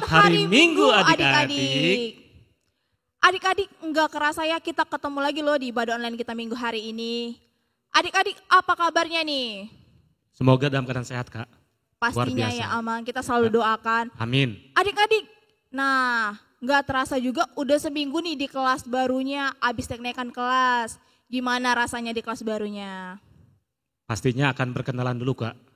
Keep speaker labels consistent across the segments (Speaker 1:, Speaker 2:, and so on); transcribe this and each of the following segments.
Speaker 1: Hari Minggu
Speaker 2: adik-adik. Adik-adik, nggak kerasa ya kita ketemu lagi loh di ibadah online kita minggu hari ini. Adik-adik, apa kabarnya nih?
Speaker 1: Semoga dalam keadaan sehat, Kak.
Speaker 2: Pastinya ya aman, kita selalu doakan.
Speaker 1: Amin.
Speaker 2: Adik-adik, nah nggak terasa juga udah seminggu nih di kelas barunya, abis kenaikan kelas. Gimana rasanya di kelas barunya?
Speaker 1: Pastinya akan berkenalan dulu, Kak.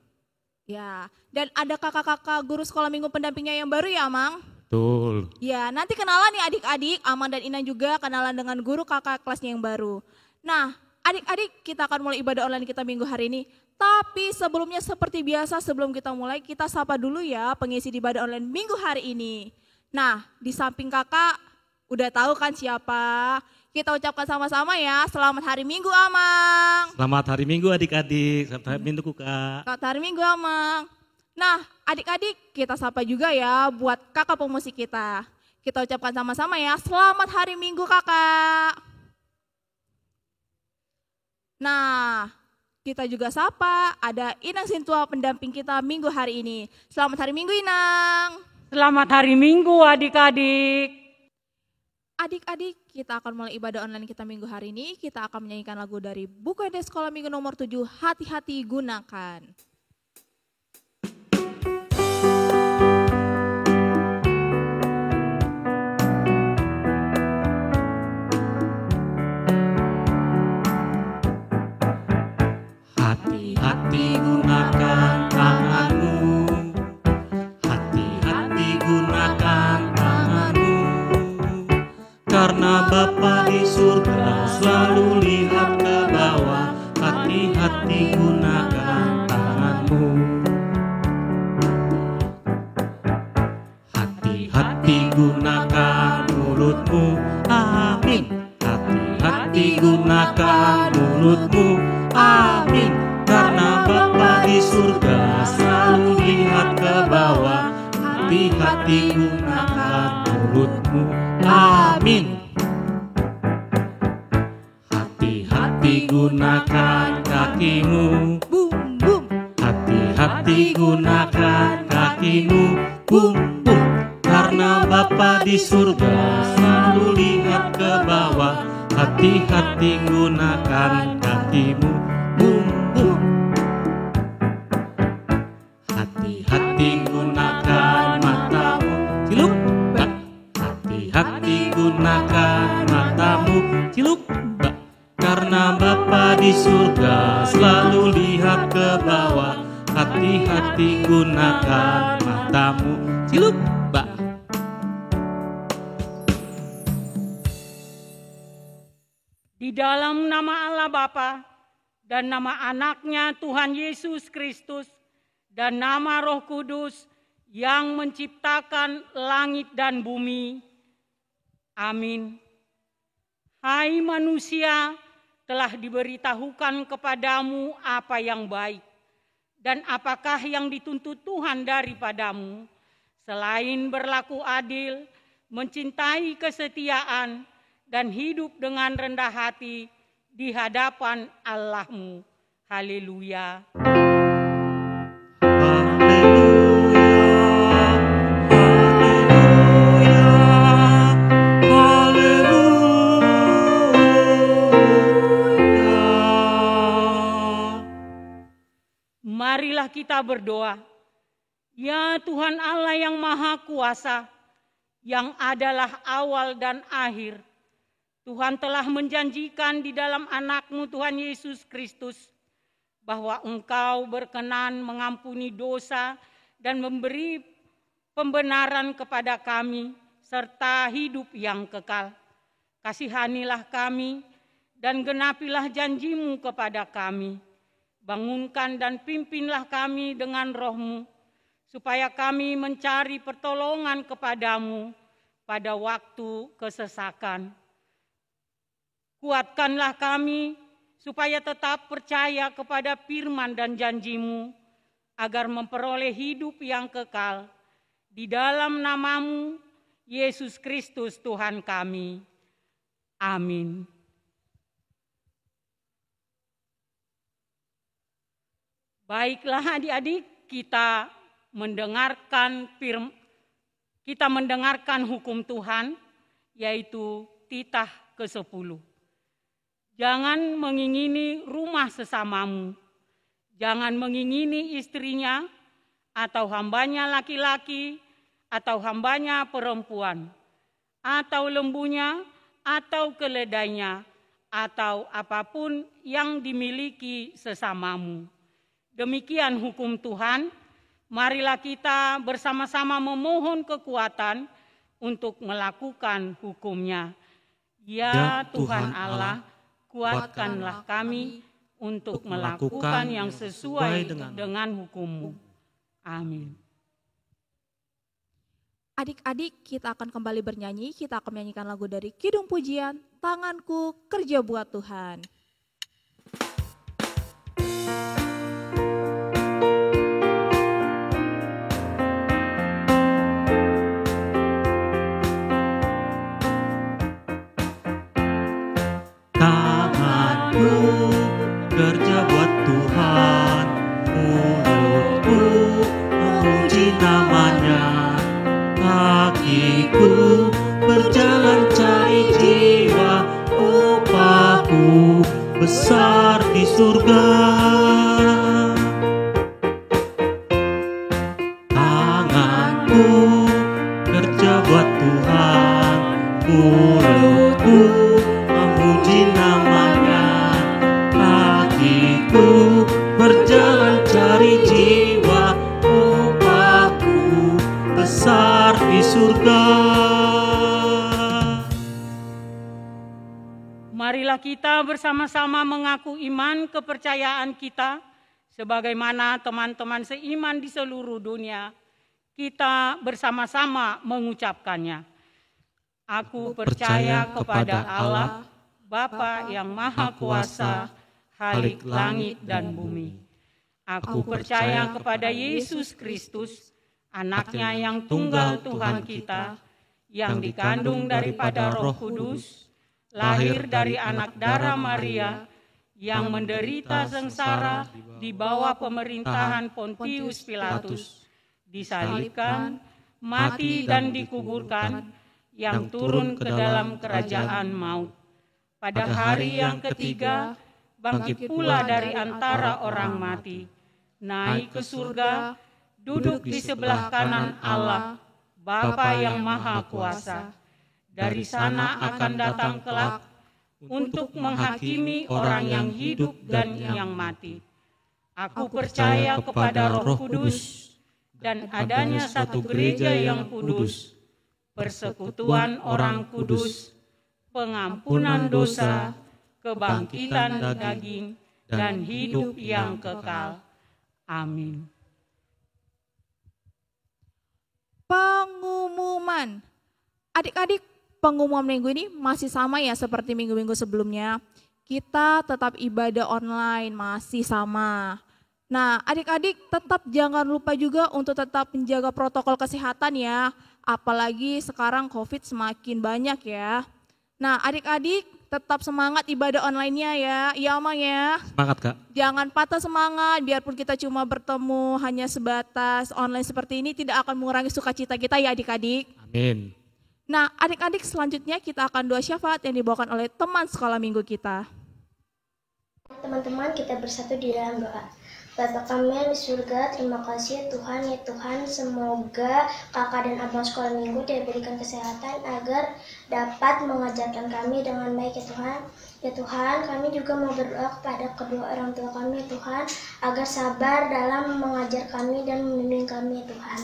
Speaker 2: Ya, dan ada kakak-kakak guru sekolah minggu pendampingnya yang baru ya, Amang?
Speaker 1: Betul.
Speaker 2: Ya, nanti kenalan nih adik-adik, Amang dan Inan juga kenalan dengan guru kakak kelasnya yang baru. Nah, adik-adik kita akan mulai ibadah online kita minggu hari ini. Tapi sebelumnya seperti biasa sebelum kita mulai kita sapa dulu ya pengisi di ibadah online minggu hari ini. Nah, di samping kakak udah tahu kan siapa? Kita ucapkan sama-sama ya, selamat hari Minggu Amang.
Speaker 1: Selamat hari Minggu adik-adik, selamat hari Minggu Kak.
Speaker 2: Selamat hari Minggu Amang. Nah adik-adik kita sapa juga ya buat kakak pemusik kita. Kita ucapkan sama-sama ya, selamat hari Minggu kakak. Nah kita juga sapa, ada Inang Sintua pendamping kita minggu hari ini. Selamat hari Minggu Inang.
Speaker 3: Selamat hari Minggu adik-adik.
Speaker 2: Adik-adik, kita akan mulai ibadah online kita minggu hari ini. Kita akan menyanyikan lagu dari buku SD Sekolah Minggu nomor 7, Hati-hati Gunakan.
Speaker 1: Hati-hati gunakan tanganmu, hati-hati gunakan tanganmu, karena Bapa di surga selalu lihat ke bawah. Hati-hati gunakan tanganmu. Hati-hati gunakan mulutmu, amin. Hati-hati gunakan mulutmu, amin. Karena Bapa di surga selalu lihat ke bawah. Hati-hati gunakan mulutmu, amin. Hati-hati gunakan kakimu,
Speaker 2: Bum bum.
Speaker 1: hati-hati gunakan kakimu, bum bum. Karena Bapa di surga selalu lihat ke bawah. Hati-hati gunakan kakimu, bum bum. Hati-hati gunakan matamu, ciluk bak. Hati-hati gunakan matamu, ciluk bak. Karena Bapa di surga selalu lihat ke bawah. Hati-hati gunakan matamu, ciluk bak.
Speaker 3: Di dalam nama Allah Bapa dan nama anaknya Tuhan Yesus Kristus dan nama Roh Kudus yang menciptakan langit dan bumi. Amin. Hai manusia, telah diberitahukan kepadamu apa yang baik dan apakah yang dituntut Tuhan daripadamu, selain berlaku adil, mencintai kesetiaan, dan hidup dengan rendah hati di hadapan Allahmu. Haleluya. Marilah kita berdoa. Ya Tuhan Allah yang Maha Kuasa, yang adalah awal dan akhir, Tuhan telah menjanjikan di dalam anak-Mu Tuhan Yesus Kristus bahwa Engkau berkenan mengampuni dosa dan memberi pembenaran kepada kami serta hidup yang kekal. Kasihanilah kami dan genapilah janji-Mu kepada kami. Bangunkan dan pimpinlah kami dengan Roh-Mu supaya kami mencari pertolongan kepada-Mu pada waktu kesesakan. Kuatkanlah kami supaya tetap percaya kepada firman dan janji-Mu agar memperoleh hidup yang kekal. Di dalam nama-Mu, Yesus Kristus Tuhan kami. Amin. Baiklah adik-adik, kita mendengarkan kita mendengarkan hukum Tuhan, yaitu titah ke-10. Jangan mengingini rumah sesamamu, jangan mengingini istrinya, atau hambanya laki-laki, atau hambanya perempuan, atau lembunya, atau keledainya, atau apapun yang dimiliki sesamamu. Demikian hukum Tuhan. Marilah kita bersama-sama memohon kekuatan untuk melakukan hukum-Nya. Ya Tuhan Allah, kuatkanlah kami untuk melakukan yang sesuai dengan hukum-Mu. Amin.
Speaker 2: Adik-adik, kita akan kembali bernyanyi. Kita akan menyanyikan lagu dari Kidung Pujian, Tanganku Kerja Buat Tuhan.
Speaker 1: Tanganku kerja buat Tuhan, mulutku memuji namanya, kakiku berjalan cari jiwa, upahku besar di surga. Tanganku kerja buat Tuhan, mulutku memuji namanya, kakiku berjalan cari jiwa, upahku besar di surga.
Speaker 3: Marilah kita bersama-sama mengaku iman kepercayaan kita, sebagaimana teman-teman seiman di seluruh dunia, kita bersama-sama mengucapkannya. Aku percaya kepada Allah, Bapa yang Maha Kuasa, Khalik langit dan bumi. Aku percaya kepada Yesus Kristus, Anaknya yang tunggal Tuhan kita, yang dikandung daripada Roh Kudus, lahir dari anak darah Maria, yang menderita sengsara di bawah pemerintahan Pontius Pilatus, disalibkan, mati dan dikuburkan, yang turun ke dalam kerajaan maut. Pada hari yang ketiga, bangkit pula dari antara orang mati, naik ke surga, duduk di sebelah kanan Allah, Bapa yang Maha Kuasa. Dari sana akan datang kelak untuk menghakimi orang yang hidup dan yang mati. Aku percaya kepada Roh Kudus dan adanya satu gereja yang kudus, persekutuan orang kudus, pengampunan dosa, kebangkitan daging, dan hidup yang kekal. Amin.
Speaker 2: Pengumuman. Adik-adik, pengumuman minggu ini masih sama ya seperti minggu-minggu sebelumnya. Kita tetap ibadah online, masih sama. Nah, adik-adik tetap jangan lupa juga untuk tetap menjaga protokol kesehatan ya. Apalagi sekarang COVID semakin banyak ya. Nah, adik-adik tetap semangat ibadah online-nya ya. Iya, Omang ya.
Speaker 1: Semangat, Kak.
Speaker 2: Jangan patah semangat, biarpun kita cuma bertemu hanya sebatas online seperti ini tidak akan mengurangi sukacita kita ya adik-adik.
Speaker 1: Amin.
Speaker 2: Nah, adik-adik selanjutnya kita akan doa syafaat yang dibawakan oleh teman sekolah minggu kita.
Speaker 4: Teman-teman, kita bersatu di dalam doa. Bapa kami yang di surga, terima kasih Tuhan, ya Tuhan, semoga kakak dan abang sekolah minggu diberikan kesehatan agar dapat mengajarkan kami dengan baik ya Tuhan. Ya Tuhan, kami juga mau berdoa kepada kedua orang tua kami ya Tuhan, agar sabar dalam mengajar kami dan membimbing kami ya Tuhan.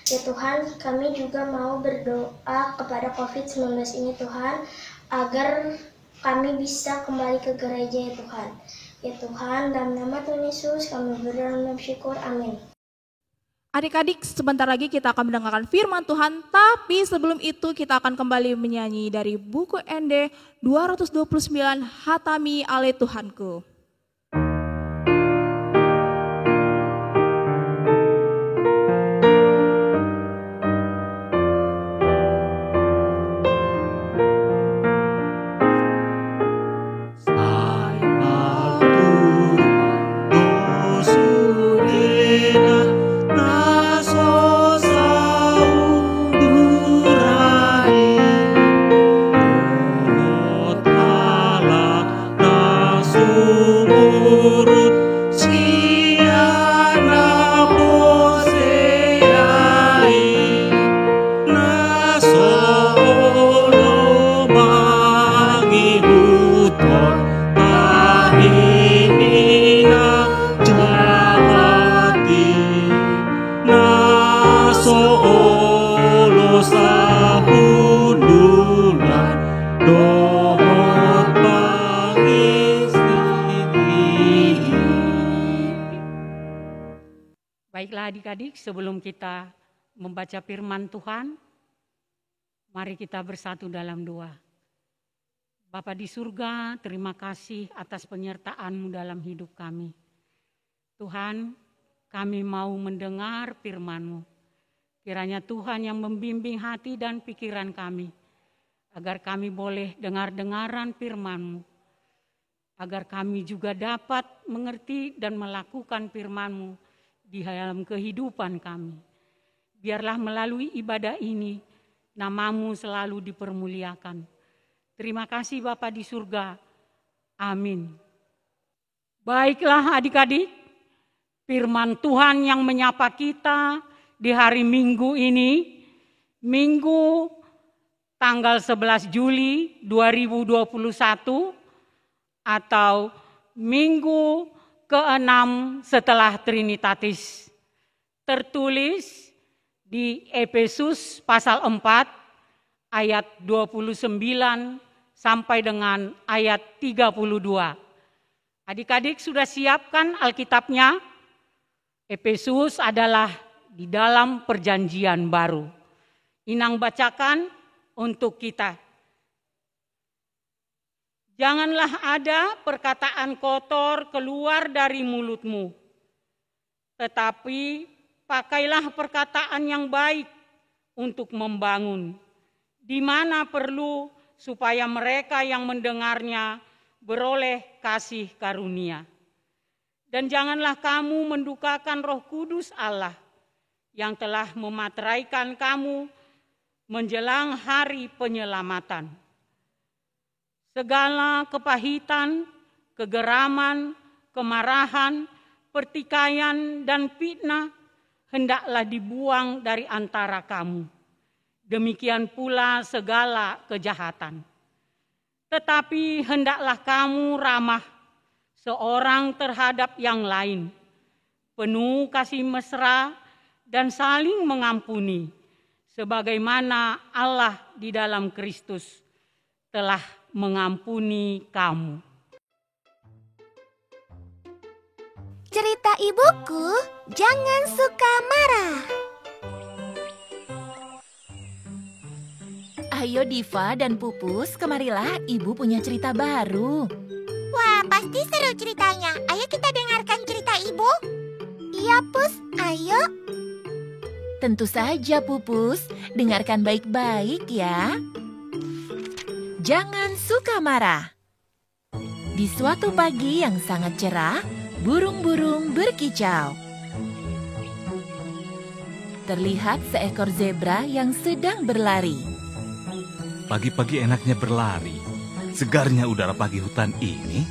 Speaker 4: Ya Tuhan, kami juga mau berdoa kepada COVID-19 ini Tuhan, agar kami bisa kembali ke gereja ya Tuhan. Ya Tuhan, dalam nama Tuhan Yesus kami bersyukur, amin.
Speaker 2: Adik-adik, sebentar lagi kita akan mendengarkan firman Tuhan, tapi sebelum itu kita akan kembali menyanyi dari buku ND 229, Hatami Ale Tuhanku.
Speaker 1: turut siana poseai na solo mangihuton tahinina jahati na solo sabundulan dohot pangistiti.
Speaker 3: Baiklah adik-adik, sebelum kita membaca firman Tuhan, mari kita bersatu dalam doa. Bapa di surga, terima kasih atas penyertaan-Mu dalam hidup kami. Tuhan, kami mau mendengar firman-Mu. Kiranya Tuhan yang membimbing hati dan pikiran kami, agar kami boleh dengar-dengaran firman-Mu, agar kami juga dapat mengerti dan melakukan firman-Mu di dalam kehidupan kami. Biarlah melalui ibadah ini, nama-Mu selalu dipermuliakan. Terima kasih Bapa di surga. Amin. Baiklah adik-adik, firman Tuhan yang menyapa kita di hari Minggu ini, Minggu tanggal 11 Juli 2021 atau Minggu ke-6 setelah Trinitatis. Tertulis di Efesus pasal 4 ayat 29 sampai dengan ayat 32. Adik-adik sudah siapkan Alkitabnya? Efesus adalah di dalam perjanjian baru. Inang bacakan untuk kita. Janganlah ada perkataan kotor keluar dari mulutmu, tetapi pakailah perkataan yang baik untuk membangun, di mana perlu supaya mereka yang mendengarnya beroleh kasih karunia. Dan janganlah kamu mendukakan Roh Kudus Allah yang telah memateraikan kamu menjelang hari penyelamatan. Segala kepahitan, kegeraman, kemarahan, pertikaian, dan fitnah hendaklah dibuang dari antara kamu. Demikian pula segala kejahatan. Tetapi hendaklah kamu ramah seorang terhadap yang lain, penuh kasih mesra dan saling mengampuni, sebagaimana Allah di dalam Kristus telah mengampuni kamu.
Speaker 5: Cerita ibuku, jangan suka marah. Ayo Diva dan Pupus, kemarilah, ibu punya cerita baru.
Speaker 6: Wah, pasti seru ceritanya. Ayo kita dengarkan cerita ibu. Iya, Pus, ayo.
Speaker 5: Tentu saja Pupus, dengarkan baik-baik ya. Jangan suka marah. Di suatu pagi yang sangat cerah, burung-burung berkicau. Terlihat seekor zebra yang sedang berlari.
Speaker 7: Pagi-pagi enaknya berlari. Segarnya udara pagi hutan ini.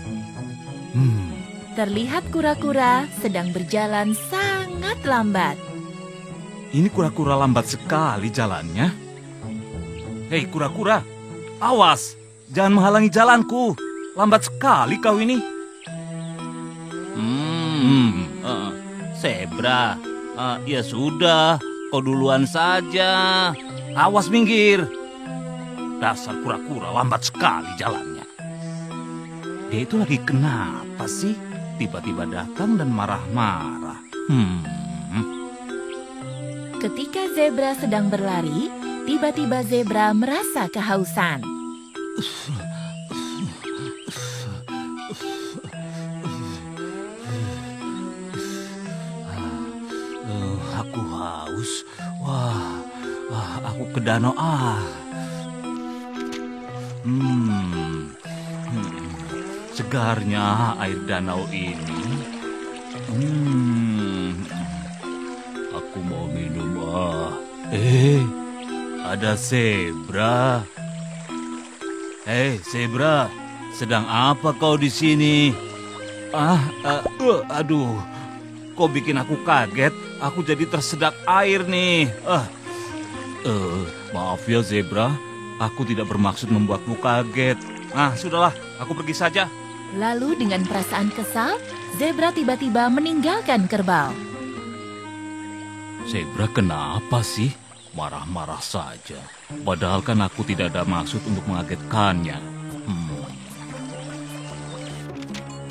Speaker 5: Terlihat kura-kura sedang berjalan sangat lambat.
Speaker 7: Ini kura-kura lambat sekali jalannya. Hei kura-kura, awas, jangan menghalangi jalanku. Lambat sekali kau ini.
Speaker 8: Zebra, ya sudah, kau duluan saja.
Speaker 7: Awas minggir. Dasar kura-kura lambat sekali jalannya. Dia itu lagi kenapa sih? Tiba-tiba datang dan marah-marah.
Speaker 5: Ketika zebra sedang berlari, tiba-tiba zebra merasa kehausan.
Speaker 7: Aku haus. Wah, aku ke danau Segarnya air danau ini. Aku mau minum ada zebra. Hei zebra, sedang apa kau di sini? Aduh, kok bikin aku kaget? Aku jadi tersedak air nih. Maaf ya Zebra, aku tidak bermaksud membuatmu kaget. Sudahlah, aku pergi saja.
Speaker 5: Lalu dengan perasaan kesal, Zebra tiba-tiba meninggalkan kerbau.
Speaker 7: Zebra kenapa sih? Marah-marah saja. Padahal kan aku tidak ada maksud untuk mengagetkannya.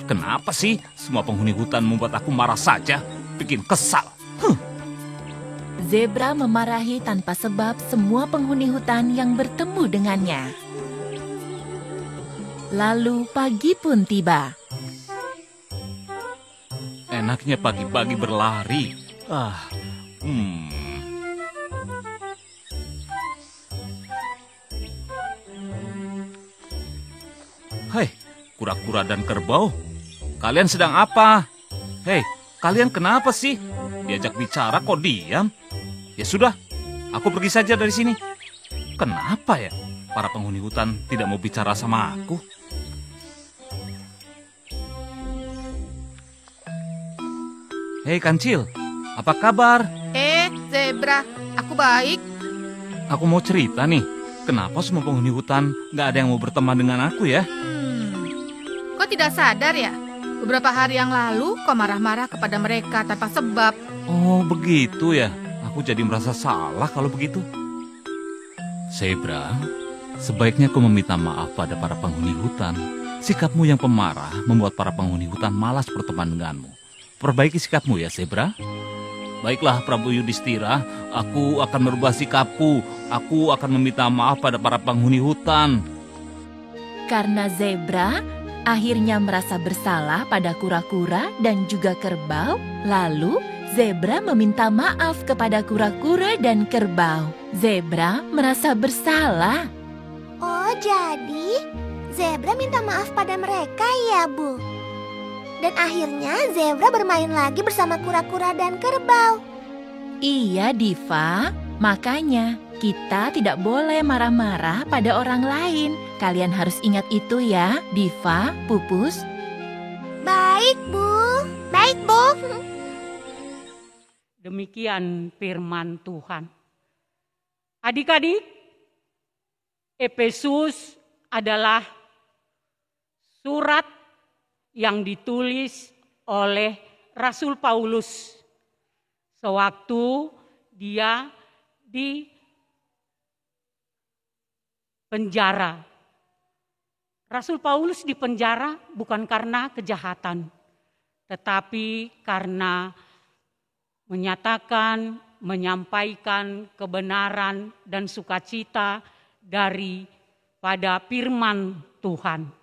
Speaker 7: Kenapa sih semua penghuni hutan membuat aku marah saja? Bikin kesal.
Speaker 5: Zebra memarahi tanpa sebab semua penghuni hutan yang bertemu dengannya. Lalu pagi pun tiba.
Speaker 7: Enaknya pagi-pagi berlari. Hei, kura-kura dan kerbau. Kalian sedang apa? Hei, kalian kenapa sih? Diajak bicara kok diam? Ya sudah, aku pergi saja dari sini. Kenapa ya? Para penghuni hutan tidak mau bicara sama aku. Hei Kancil, apa kabar?
Speaker 9: Zebra, aku baik.
Speaker 7: Aku mau cerita nih. Kenapa semua penghuni hutan gak ada yang mau berteman dengan aku ya?
Speaker 9: Kau tidak sadar ya? Beberapa hari yang lalu kau marah-marah kepada mereka tanpa sebab.
Speaker 7: Oh begitu ya, aku jadi merasa salah kalau begitu. Zebra, sebaiknya kau meminta maaf pada para penghuni hutan. Sikapmu yang pemarah membuat para penghuni hutan malas berteman denganmu. Perbaiki sikapmu ya Zebra. Baiklah Prabu Yudhistira, aku akan merubah sikapku. Aku akan meminta maaf pada para penghuni hutan.
Speaker 5: Karena Zebra akhirnya merasa bersalah pada kura-kura dan juga kerbau, lalu Zebra meminta maaf kepada kura-kura dan kerbau. Zebra merasa bersalah.
Speaker 6: Oh, jadi Zebra minta maaf pada mereka ya, Bu? Dan akhirnya Zebra bermain lagi bersama kura-kura dan kerbau.
Speaker 5: Iya, Diva. Makanya kita tidak boleh marah-marah pada orang lain. Kalian harus ingat itu ya, Diva, Pupus.
Speaker 6: Baik, Bu. Baik, Bu.
Speaker 3: Demikian firman Tuhan. Adik-adik, Efesus adalah surat yang ditulis oleh Rasul Paulus sewaktu dia di penjara. Rasul Paulus di penjara bukan karena kejahatan, tetapi karena menyatakan, menyampaikan kebenaran dan sukacita daripada firman Tuhan.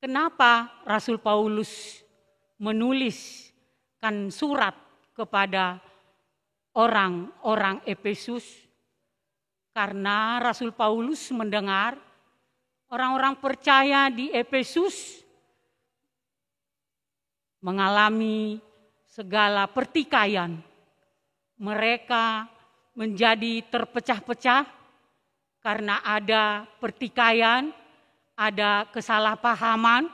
Speaker 3: Kenapa Rasul Paulus menuliskan surat kepada orang-orang Efesus? Karena Rasul Paulus mendengar orang-orang percaya di Efesus mengalami segala pertikaian. Mereka menjadi terpecah-pecah karena ada pertikaian, ada kesalahpahaman,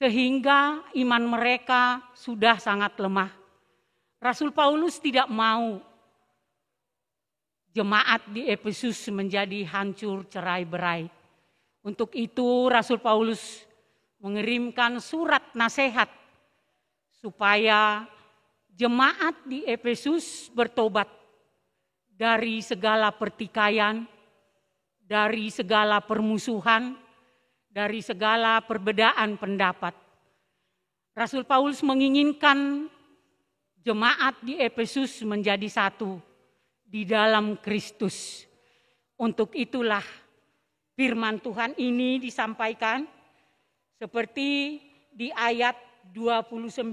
Speaker 3: sehingga iman mereka sudah sangat lemah. Rasul Paulus tidak mau jemaat di Efesus menjadi hancur cerai-berai. Untuk itu Rasul Paulus mengirimkan surat nasihat supaya jemaat di Efesus bertobat dari segala pertikaian, dari segala permusuhan, dari segala perbedaan pendapat. Rasul Paulus menginginkan jemaat di Efesus menjadi satu di dalam Kristus. Untuk itulah firman Tuhan ini disampaikan seperti di ayat 29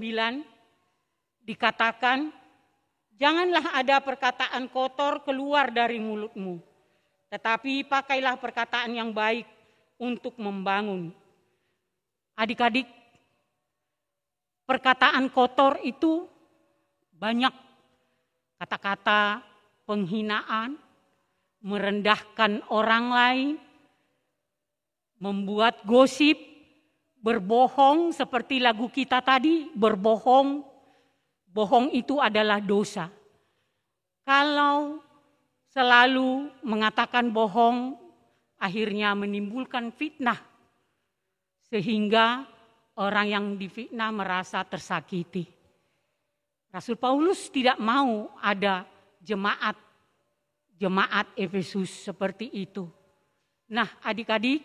Speaker 3: dikatakan, janganlah ada perkataan kotor keluar dari mulutmu, tetapi pakailah perkataan yang baik untuk membangun. Adik-adik, perkataan kotor itu banyak. Kata-kata penghinaan, merendahkan orang lain, membuat gosip, berbohong seperti lagu kita tadi, berbohong, bohong itu adalah dosa. Kalau selalu mengatakan bohong, akhirnya menimbulkan fitnah, sehingga orang yang difitnah merasa tersakiti. Rasul Paulus tidak mau ada jemaat Efesus seperti itu. Nah, adik-adik,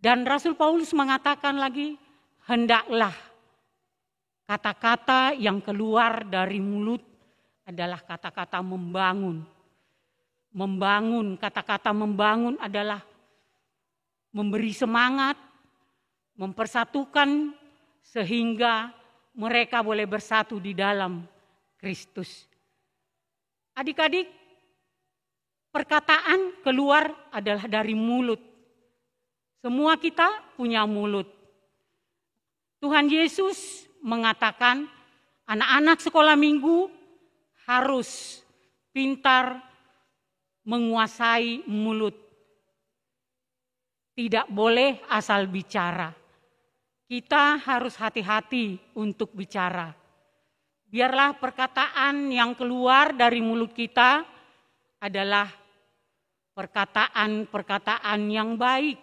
Speaker 3: dan Rasul Paulus mengatakan lagi, hendaklah kata-kata yang keluar dari mulut adalah kata-kata membangun. Membangun, kata-kata membangun adalah memberi semangat, mempersatukan sehingga mereka boleh bersatu di dalam Kristus. Adik-adik, perkataan keluar adalah dari mulut. Semua kita punya mulut. Tuhan Yesus mengatakan anak-anak sekolah minggu harus pintar menguasai mulut. Tidak boleh asal bicara. Kita harus hati-hati untuk bicara. Biarlah perkataan yang keluar dari mulut kita adalah perkataan-perkataan yang baik.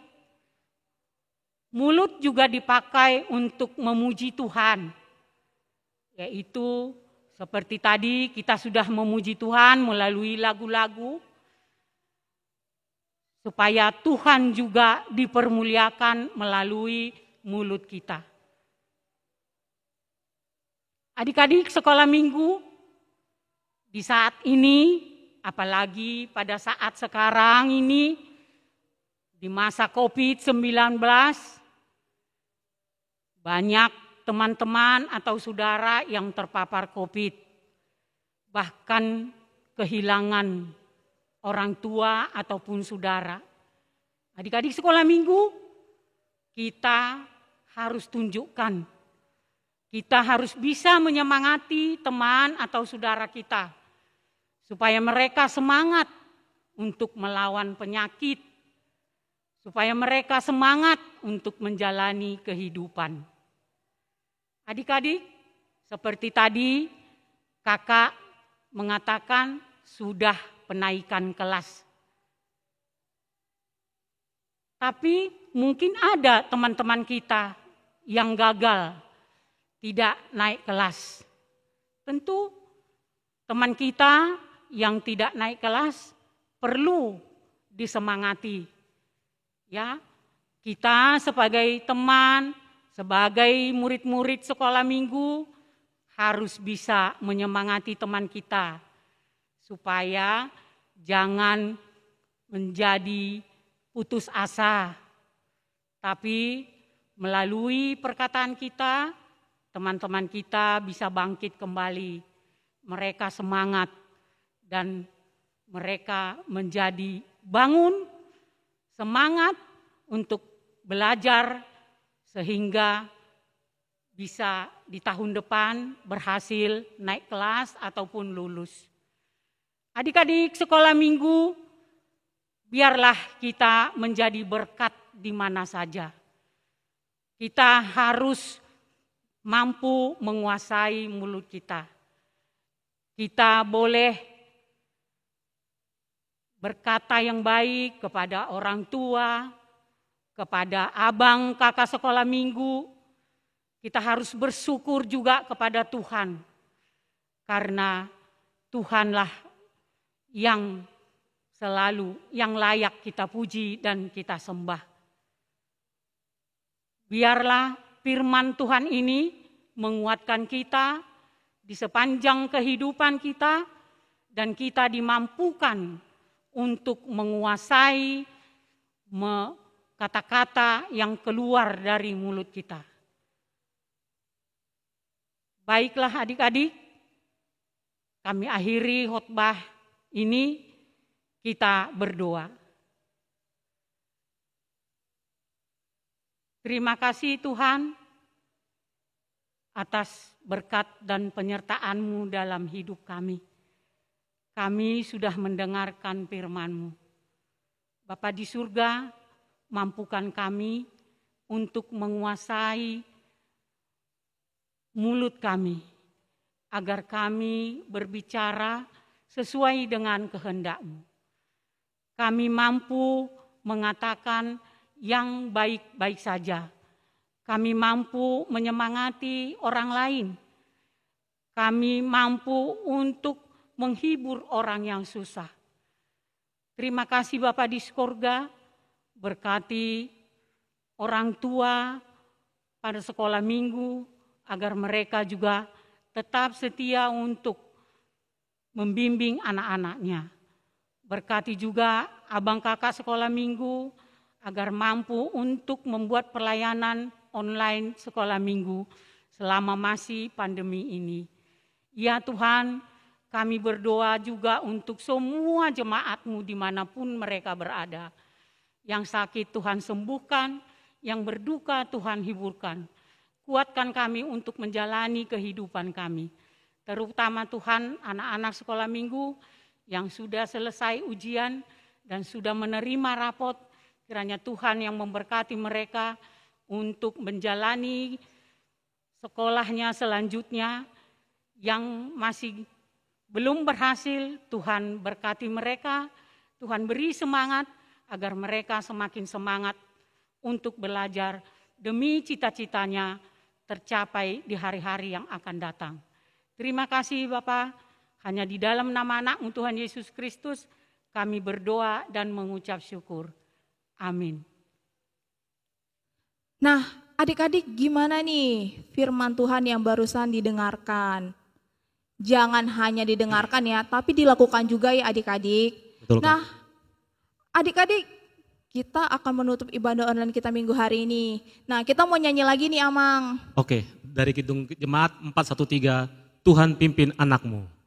Speaker 3: Mulut juga dipakai untuk memuji Tuhan. Yaitu seperti tadi kita sudah memuji Tuhan melalui lagu-lagu. Supaya Tuhan juga dipermuliakan melalui mulut kita. Adik-adik sekolah minggu, di saat ini, apalagi pada saat sekarang ini, di masa COVID-19, banyak teman-teman atau saudara yang terpapar COVID, bahkan kehilangan orang tua ataupun saudara. Adik-adik sekolah minggu, kita harus tunjukkan, kita harus bisa menyemangati teman atau saudara kita, supaya mereka semangat untuk melawan penyakit, supaya mereka semangat untuk menjalani kehidupan. Adik-adik, seperti tadi kakak mengatakan sudah penaikan kelas. Tapi mungkin ada teman-teman kita yang gagal tidak naik kelas. Tentu teman kita yang tidak naik kelas perlu disemangati. Ya, kita sebagai teman, sebagai murid-murid sekolah minggu harus bisa menyemangati teman kita supaya jangan menjadi putus asa. Tapi melalui perkataan kita, teman-teman kita bisa bangkit kembali. Mereka semangat dan mereka menjadi bangun, semangat untuk belajar sehingga bisa di tahun depan berhasil naik kelas ataupun lulus. Adik-adik sekolah minggu, biarlah kita menjadi berkat di mana saja. Kita harus mampu menguasai mulut kita. Kita boleh berkata yang baik kepada orang tua, kepada abang kakak sekolah minggu. Kita harus bersyukur juga kepada Tuhan. Karena Tuhanlah yang selalu, yang layak kita puji dan kita sembah. Biarlah firman Tuhan ini menguatkan kita di sepanjang kehidupan kita dan kita dimampukan untuk menguasai kata-kata yang keluar dari mulut kita. Baiklah adik-adik, kami akhiri khotbah ini, kita berdoa. Terima kasih Tuhan atas berkat dan penyertaan-Mu dalam hidup kami. Kami sudah mendengarkan firman-Mu. Bapa di surga, mampukan kami untuk menguasai mulut kami, agar kami berbicara sesuai dengan kehendak-Mu. Kami mampu mengatakan yang baik-baik saja. Kami mampu menyemangati orang lain. Kami mampu untuk menghibur orang yang susah. Terima kasih Bapa di surga, berkati orang tua pada sekolah minggu, agar mereka juga tetap setia untuk membimbing anak-anaknya. Berkati juga abang kakak sekolah minggu, agar mampu untuk membuat pelayanan online sekolah minggu selama masih pandemi ini. Ya Tuhan, kami berdoa juga untuk semua jemaat-Mu dimanapun mereka berada. Yang sakit Tuhan sembuhkan, yang berduka Tuhan hiburkan. Kuatkan kami untuk menjalani kehidupan kami. Terutama Tuhan anak-anak sekolah minggu yang sudah selesai ujian dan sudah menerima rapot. Kiranya Tuhan yang memberkati mereka untuk menjalani sekolahnya selanjutnya. Yang masih belum berhasil, Tuhan berkati mereka, Tuhan beri semangat agar mereka semakin semangat untuk belajar demi cita-citanya tercapai di hari-hari yang akan datang. Terima kasih Bapa, hanya di dalam nama anak-Mu Tuhan Yesus Kristus kami berdoa dan mengucap syukur. Amin.
Speaker 2: Nah, adik-adik gimana nih firman Tuhan yang barusan didengarkan? Jangan hanya didengarkan ya, tapi dilakukan juga ya adik-adik.
Speaker 1: Betul,
Speaker 2: nah, adik-adik, kita akan menutup ibadah online kita minggu hari ini. Nah, kita mau nyanyi lagi nih Amang.
Speaker 1: Oke, dari Kidung Jemaat 413, Tuhan pimpin anak-Mu.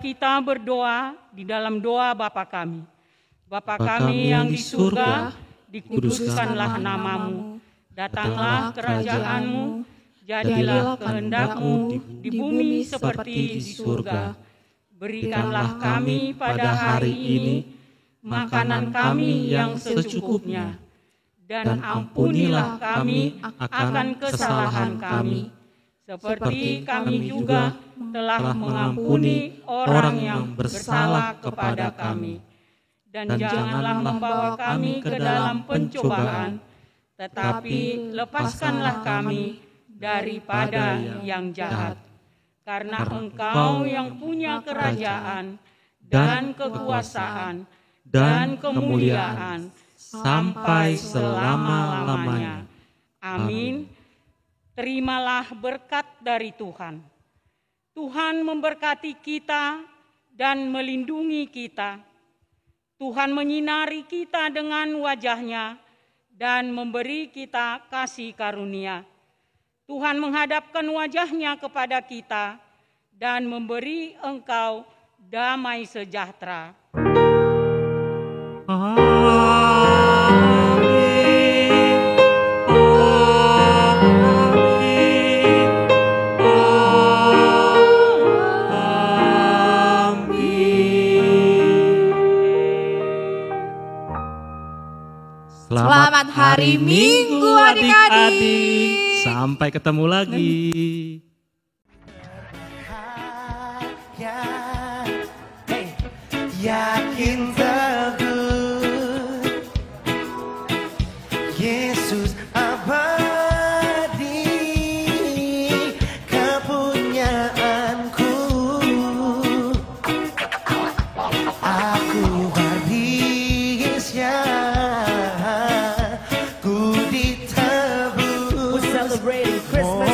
Speaker 3: Kita berdoa di dalam doa Bapa kami. Bapa kami yang di surga, dikuduskanlah namamu. Datanglah kerajaan-Mu, jadilah kehendak-Mu di bumi seperti di surga. Berikanlah kami pada hari ini makanan kami yang secukupnya. Dan ampunilah kami akan kesalahan kami. Seperti kami juga telah mengampuni orang yang bersalah kepada kami. Dan janganlah membawa kami ke dalam pencobaan, tetapi lepaskanlah kami daripada yang jahat. Karena Engkau yang punya kerajaan dan kekuasaan dan kemuliaan sampai selama-lamanya. Amin. Terimalah berkat dari Tuhan. Tuhan memberkati kita dan melindungi kita. Tuhan menyinari kita dengan wajah-Nya dan memberi kita kasih karunia. Tuhan menghadapkan wajah-Nya kepada kita dan memberi engkau damai sejahtera.
Speaker 2: Selamat hari Minggu adik-adik.
Speaker 1: Sampai ketemu lagi.
Speaker 10: Yakin teguh Yesus abadi kepunyaanku. Aku warisnya, ku ditebus. We're celebrating Christmas.